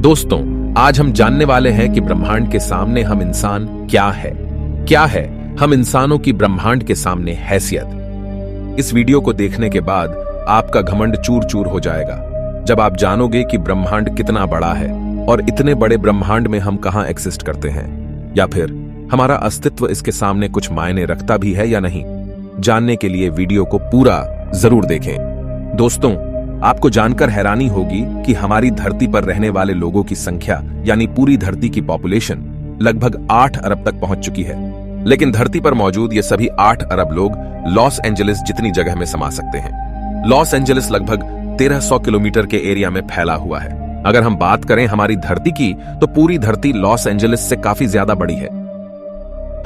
दोस्तों, आज हम जानने वाले हैं कि ब्रह्मांड के सामने हम इंसान क्या है हम इंसानों की ब्रह्मांड के सामने हैसियत। इस वीडियो को देखने के बाद आपका घमंड चूर चूर हो जाएगा जब आप जानोगे कि ब्रह्मांड कितना बड़ा है और इतने बड़े ब्रह्मांड में हम कहां एग्जिस्ट करते हैं, या फिर हमारा अस्तित्व इसके सामने कुछ मायने रखता भी है या नहीं। जानने के लिए वीडियो को पूरा जरूर देखें। दोस्तों, आपको जानकर हैरानी होगी कि हमारी धरती पर रहने वाले लोगों की संख्या यानी पूरी धरती की पॉपुलेशन लगभग 8 अरब तक पहुंच चुकी है। लेकिन धरती पर मौजूद ये सभी 8 अरब लोग लॉस एंजलिस जितनी जगह में समा सकते हैं। लॉस एंजलिस लगभग 1300 किलोमीटर के एरिया में फैला हुआ है। अगर हम बात करें हमारी धरती की, तो पूरी धरती लॉस एंजलिस से काफी ज्यादा बड़ी है।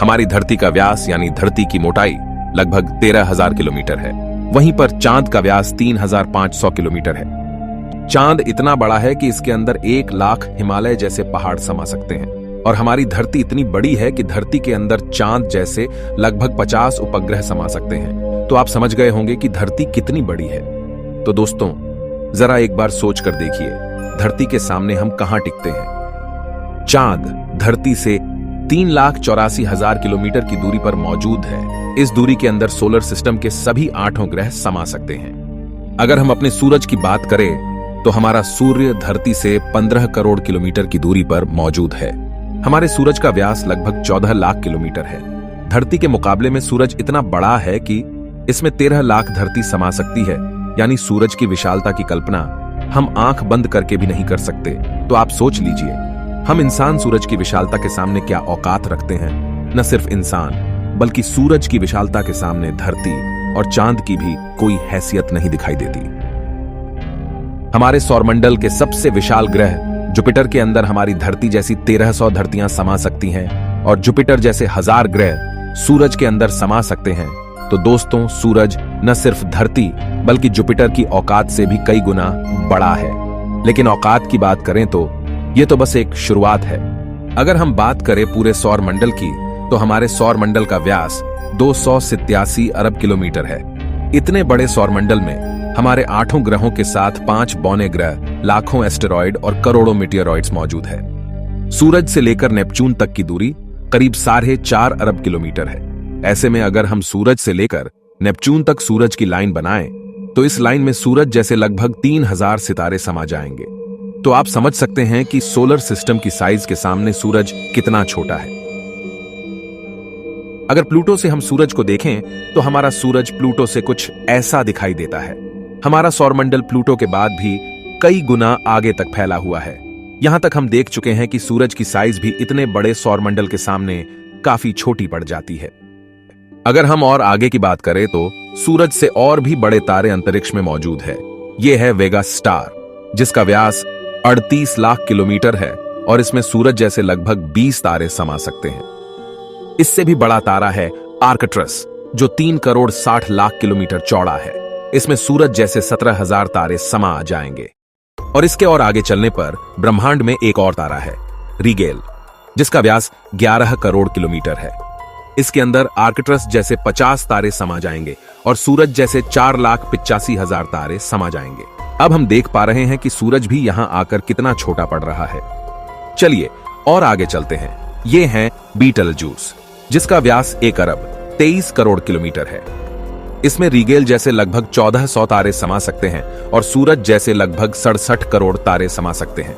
हमारी धरती का व्यास यानी धरती की मोटाई लगभग 13,000 किलोमीटर है। वहीं पर चांद का व्यास 3,500 किलोमीटर है। चांद इतना बड़ा है कि इसके अंदर 1 लाख हिमालय जैसे पहाड़ समा सकते हैं। और हमारी धरती इतनी बड़ी है कि धरती के अंदर चांद जैसे लगभग 50 उपग्रह समा सकते हैं। तो आप समझ गए होंगे कि धरती कितनी बड़ी है। तो दोस्तों, जरा एक बार सोच कर देखिए, धरती के सामने हम कहां टिकते हैं। चांद धरती से 3,84,000 किलोमीटर की दूरी पर मौजूद है। इस दूरी के अंदर सोलर सिस्टम के सभी 8 ग्रह समा सकते हैं। अगर हम अपने सूरज की बात करें तो हमारा सूर्य धरती से 15 करोड़ किलोमीटर की दूरी पर मौजूद है। हमारे सूरज का व्यास लगभग 14 लाख किलोमीटर है। धरती के मुकाबले में सूरज इतना बड़ा है कि इसमें 13 लाख धरती समा सकती है। यानी सूरज की विशालता की कल्पना हम आंख बंद करके भी नहीं कर सकते। तो आप सोच लीजिए, हम इंसान सूरज की विशालता के सामने क्या औकात रखते हैं। न सिर्फ इंसान बल्कि सूरज की विशालता के सामने धरती और चांद की भी कोई हैसियत नहीं दिखाई देती। हमारे सौरमंडल के सबसे विशाल ग्रह जुपिटर के अंदर हमारी धरती जैसी 1300 धरतियां समा सकती हैं और जुपिटर जैसे 1000 ग्रह सूरज के अंदर समा सकते हैं। तो दोस्तों, सूरज न सिर्फ धरती बल्कि जुपिटर की औकात से भी कई गुना बड़ा है। लेकिन औकात की बात करें तो यह तो बस एक शुरुआत है। अगर हम बात करें पूरे सौरमंडल की, तो हमारे सौरमंडल का व्यास 287 अरब किलोमीटर है। इतने बड़े सौरमंडल में हमारे 8 ग्रहों के साथ 5 बौने ग्रह, लाखों एस्टेरॉयड और करोड़ों मीटियोरॉइड्स मौजूद है। सूरज से लेकर नेपच्यून तक की दूरी करीब 4.5 अरब किलोमीटर है। ऐसे में अगर हम सूरज से लेकर नेपच्यून तक सूरज की लाइन बनाएं, तो इस लाइन में सूरज जैसे लगभग 3000 सितारे समा जाएंगे। तो आप समझ सकते हैं कि सोलर सिस्टम की साइज के सामने सूरज कितना छोटा है। अगर प्लूटो से हम सूरज को देखें तो हमारा सूरज प्लूटो से कुछ ऐसा दिखाई देता है। हमारा सौरमंडल प्लूटो के बाद भी कई गुना आगे तक फैला हुआ है। यहां तक हम देख चुके हैं कि सूरज की साइज भी इतने बड़े सौरमंडल के सामने काफी छोटी पड़ जाती है। अगर हम और आगे की बात करें तो सूरज से और भी बड़े तारे अंतरिक्ष में मौजूद है। यह है वेगा स्टार, जिसका व्यास 38 लाख किलोमीटर है और इसमें सूरज जैसे लगभग 20 तारे समा सकते हैं। इससे भी बड़ा तारा है आर्कट्रस, जो 3 करोड़ 60 लाख किलोमीटर चौड़ा है। इसमें सूरज जैसे 17,000 तारे समा जाएंगे। और इसके और आगे चलने पर ब्रह्मांड में एक और तारा है, रीगेल, जिसका व्यास 11 करोड़ किलोमीटर है। इसके अंदर आर्कट्रस जैसे 50 तारे समा जाएंगे और सूरज जैसे 4,85,000 तारे समा जाएंगे। अब हम देख पा रहे हैं कि सूरज भी यहां आकर कितना छोटा पड़ रहा है। चलिए और आगे चलते हैं। ये है बीटलजूस, जिसका व्यास 1 अरब 23 करोड़ किलोमीटर है। इसमें रीगेल जैसे लगभग 1400 तारे समा सकते हैं और सूरज जैसे लगभग 67 करोड़ तारे समा सकते हैं।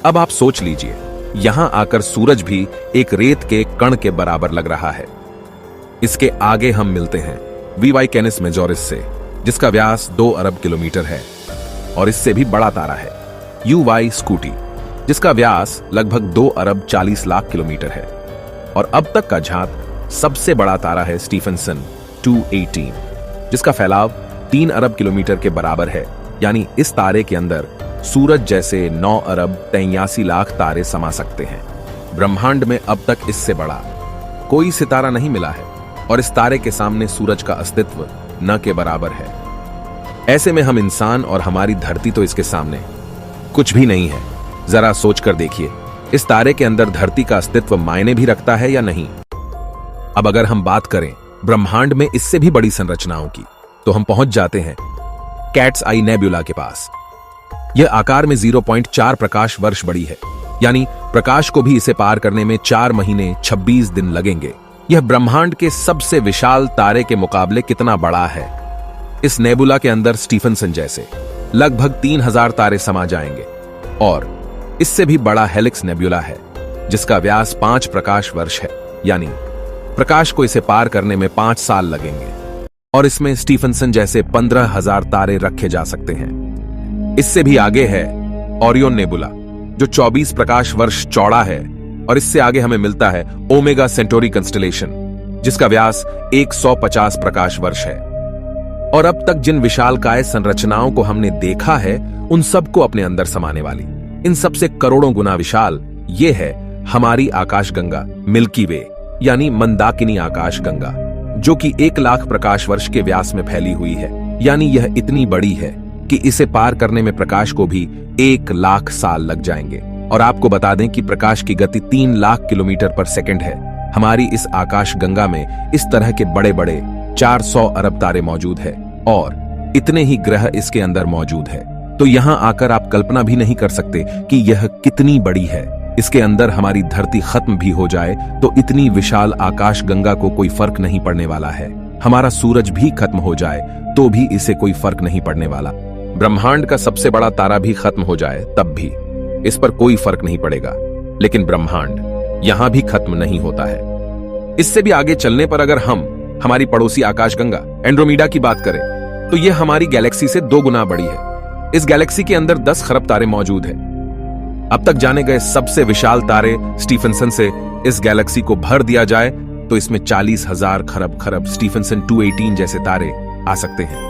अब आप सोच लीजिए, यहां आकर सूरज भी एक रेत के कण के बराबर लग रहा है। इसके आगे हम मिलते हैं वीवाई कैनिस मेजोरिस से, जिसका व्यास 2 अरब किलोमीटर है। और इससे भी बड़ा तारा है यूवाई स्कूटी, जिसका व्यास लगभग 2 अरब 40 लाख किलोमीटर है। और अब तक का झांक सबसे बड़ा तारा है स्टीफनसन 218, जिसका फैलाव 3 अरब किलोमीटर के बराबर है। यानी इस तारे के अंदर सूरज जैसे 9 अरब 83 लाख तारे समा सकते हैं। ब्रह्मांड में अब तक इससे बड़ा कोई सितारा नहीं मिला है और इस तारे के सामने सूरज का अस्तित्व न के बराबर है। ऐसे में हम इंसान और हमारी धरती तो इसके सामने कुछ भी नहीं है। जरा सोचकर देखिए, इस तारे के अंदर धरती का अस्तित्व मायने भी रखता है या नहीं। अब अगर हम बात करें ब्रह्मांड में इससे भी बड़ी संरचनाओं की, तो हम पहुंच जाते हैं कैट्स आई नेबुला के पास। यह आकार में 0.4 प्रकाश वर्ष बड़ी है, यानी प्रकाश को भी इसे पार करने में 4 महीने 26 दिन लगेंगे। यह ब्रह्मांड के सबसे विशाल तारे के मुकाबले कितना बड़ा है? इस नेबुला के अंदर स्टीफनसन जैसे लगभग 3000 तारे समा जाएंगे और इससे भी बड़ा हेलिक्स नेबुला है जिसका व्यास 5 प्रकाश वर्ष है, यानी प्रकाश को इसे पार करने में 5 साल लगेंगे। और इसमें स्टीफनसन जैसे 15,000 तारे रखे जा सकते हैं। इससे भी आगे है ओरियन नेबुला जो 24 प्रकाश वर्ष चौड़ा है, और इससे आगे हमें मिलता है ओमेगा सेंटोरी कंस्टलेशन जिसका व्यास 150 प्रकाश वर्ष है। और अब तक जिन विशालकाय संरचनाओं को हमने देखा है उन सबको अपने अंदर समाने वाली, इन सबसे करोड़ों गुना विशाल ये है हमारी आकाशगंगा मिल्की वे, यानी मंदाकिनी आकाशगंगा, जो कि 1 लाख प्रकाश वर्ष के व्यास में फैली हुई है। यानी यह इतनी बड़ी है कि इसे पार करने में प्रकाश को भी 1 लाख साल लग जाएंगे। और आपको बता दें कि प्रकाश की गति 3 लाख किलोमीटर पर सेकंड है। हमारी इस आकाशगंगा में इस तरह के बड़े बड़े 400 अरब तारे मौजूद है और इतने ही ग्रह इसके अंदर मौजूद है। तो यहां आकर आप कल्पना भी नहीं कर सकते कि यह कितनी बड़ी है। इसके अंदर हमारी धरती खत्म भी हो जाए तो इतनी विशाल आकाशगंगा को कोई फर्क नहीं पड़ने वाला है। हमारा सूरज भी खत्म हो जाए तो भी इसे कोई फर्क नहीं पड़ने वाला। ब्रह्मांड का सबसे बड़ा तारा भी खत्म हो जाए तब भी इस पर कोई फर्क नहीं पड़ेगा। लेकिन ब्रह्मांड यहां भी खत्म नहीं होता है। इससे भी आगे चलने पर अगर हम हमारी पड़ोसी आकाशगंगा एंड्रोमेडा की बात करें तो यह हमारी गैलेक्सी से 2 गुना बड़ी है। इस गैलेक्सी के अंदर 10 खरब तारे मौजूद हैं। अब तक जाने गए सबसे विशाल तारे स्टीफनसन से इस गैलेक्सी को भर दिया जाए तो इसमें 40,000 खरब स्टीफनसन 218 जैसे तारे आ सकते हैं।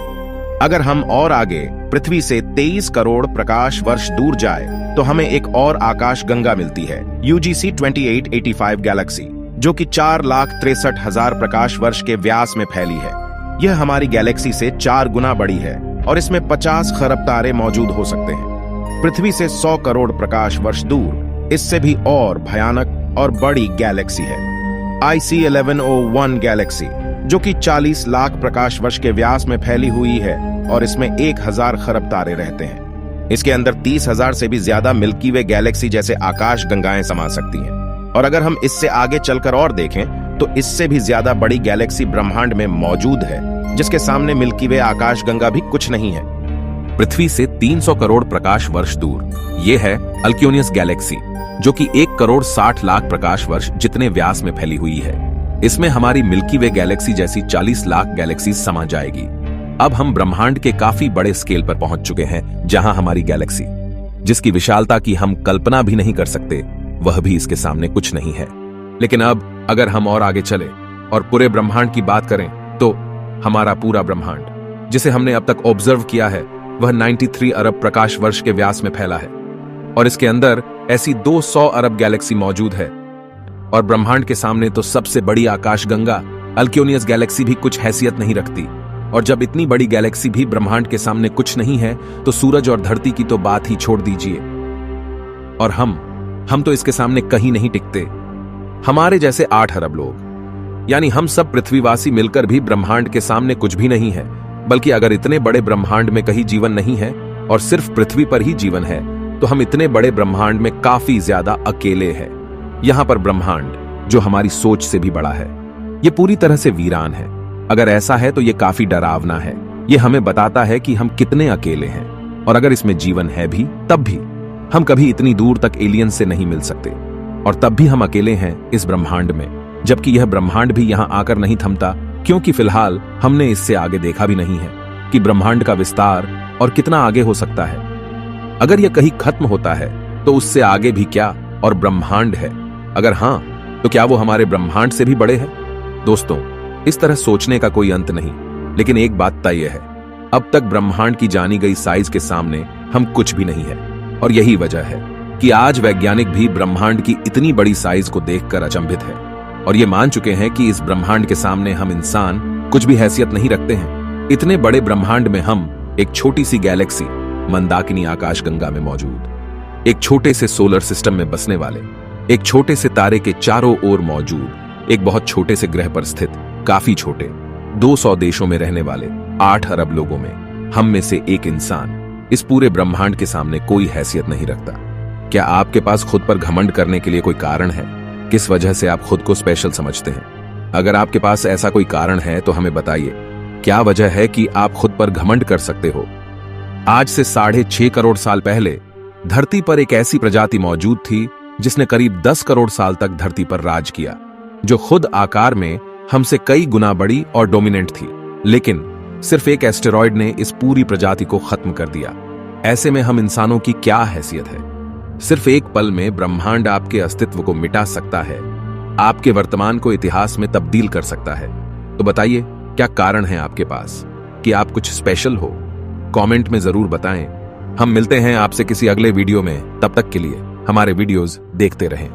अगर हम और आगे पृथ्वी से 23 करोड़ प्रकाश वर्ष दूर जाए तो हमें एक और आकाश गंगा मिलती है, UGC 2885 गैलेक्सी, जो कि 4,63,000 प्रकाश वर्ष के व्यास में फैली है। यह हमारी गैलेक्सी से 4 गुना बड़ी है और इसमें 50 खरब तारे मौजूद हो सकते हैं। पृथ्वी से 100 करोड़ प्रकाश वर्ष दूर इससे भी और भयानक और बड़ी गैलेक्सी है, IC 1101 गैलेक्सी, जो कि 40 लाख प्रकाश वर्ष के व्यास में फैली हुई है और इसमें 1000 खरब तारे रहते हैं। इसके अंदर 30,000 से भी ज्यादा मिल्की वे गैलेक्सी जैसे आकाश गंगाएं समा सकती हैं। और अगर हम इससे आगे चलकर और देखें तो इससे भी ज्यादा बड़ी गैलेक्सी ब्रह्मांड में मौजूद है जिसके सामने मिल्की वे आकाश गंगा भी कुछ नहीं है। पृथ्वी से 300 करोड़ प्रकाश वर्ष दूर यह है अल्क्योनियस गैलेक्सी, जो कि 1 करोड़ 60 लाख प्रकाश वर्ष जितने व्यास में फैली हुई है। इसमें हमारी मिल्की वे गैलेक्सी जैसी 40 लाख गैलेक्सी समा जाएगी। अब हम ब्रह्मांड के काफी बड़े स्केल पर पहुंच चुके हैं, जहां हमारी गैलेक्सी, जिसकी विशालता की हम कल्पना भी नहीं कर सकते, वह भी इसके सामने कुछ नहीं है। लेकिन अब अगर हम और आगे चले और पूरे ब्रह्मांड की बात करें तो हमारा पूरा ब्रह्मांड जिसे हमने अब तक ऑब्जर्व किया है वह 93 अरब प्रकाश वर्ष के व्यास में फैला है और इसके अंदर ऐसी 200 अरब गैलेक्सी मौजूद है। और ब्रह्मांड के सामने तो सबसे बड़ी आकाशगंगा अल्क्योनियस गैलेक्सी भी कुछ हैसियत नहीं रखती। और जब इतनी बड़ी गैलेक्सी भी ब्रह्मांड के सामने कुछ नहीं है तो सूरज और धरती की तो बात ही छोड़ दीजिए। और हम तो इसके सामने कहीं नहीं टिकते। हमारे जैसे 8 अरब लोग, यानी हम सब पृथ्वीवासी मिलकर भी ब्रह्मांड के सामने कुछ भी नहीं है। बल्कि अगर इतने बड़े ब्रह्मांड में कहीं जीवन नहीं है और सिर्फ पृथ्वी पर ही जीवन है तो हम इतने बड़े ब्रह्मांड में काफी ज्यादा अकेले हैं। यहां पर ब्रह्मांड जो हमारी सोच से भी बड़ा है, ये पूरी तरह से वीरान है। अगर ऐसा है तो ये काफी डरावना है। ये हमें बताता है कि हम कितने अकेले हैं और अगर इसमें जीवन है भी तब भी हम कभी इतनी दूर तक एलियन से नहीं मिल सकते। और तब भी हम अकेले हैं इस ब्रह्मांड में, जबकि यह ब्रह्मांड भी यहां आकर नहीं थमता, क्योंकि फिलहाल हमने इससे आगे देखा भी नहीं है कि ब्रह्मांड का विस्तार और कितना आगे हो सकता है। अगर यह कहीं खत्म होता है तो उससे आगे भी क्या और ब्रह्मांड है? अगर हां तो क्या वो हमारे ब्रह्मांड से भी बड़े हैं? दोस्तों, इस तरह सोचने का कोई अंत नहीं, लेकिन एक बात तय है, अब तक ब्रह्मांड की जानी गई साइज के सामने हम कुछ भी नहीं है। और यही वजह है कि आज वैज्ञानिक भी ब्रह्मांड की इतनी बड़ी साइज को देखकर अचंभित है और ये मान चुके हैं कि इस ब्रह्मांड के सामने हम इंसान कुछ भी हैसियत नहीं रखते हैं। इतने बड़े ब्रह्मांड में हम एक छोटी सी गैलेक्सी मंदाकिनी आकाशगंगा में मौजूद, एक छोटे से सोलर सिस्टम में बसने वाले, एक छोटे से तारे के चारों ओर मौजूद, एक बहुत छोटे से ग्रह पर स्थित, काफी छोटे 200 देशों में रहने वाले 8 अरब लोगों में हम में से एक इंसान इस पूरे ब्रह्मांड के सामने कोई हैसियत नहीं रखता। क्या आपके पास खुद पर घमंड करने के लिए कोई कारण है? किस वजह से आप खुद को स्पेशल समझते हैं? अगर आपके पास ऐसा कोई कारण है तो हमें बताइए। क्या वजह है कि आप खुद पर घमंड कर सकते हो? आज से 6.5 करोड़ साल पहले धरती पर एक ऐसी प्रजाति मौजूद थी जिसने करीब 10 करोड़ साल तक धरती पर राज किया, जो खुद आकार में हमसे कई गुना बड़ी और डोमिनेंट थी। लेकिन सिर्फ एक एस्टेरॉयड ने इस पूरी प्रजाति को खत्म कर दिया। ऐसे में हम इंसानों की क्या हैसियत है? सिर्फ एक पल में ब्रह्मांड आपके अस्तित्व को मिटा सकता है, आपके वर्तमान को इतिहास में तब्दील कर सकता है। तो बताइए, क्या कारण है आपके पास कि आप कुछ स्पेशल हो? कमेंट में जरूर बताएं। हम मिलते हैं आपसे किसी अगले वीडियो में। तब तक के लिए हमारे वीडियोस देखते रहें।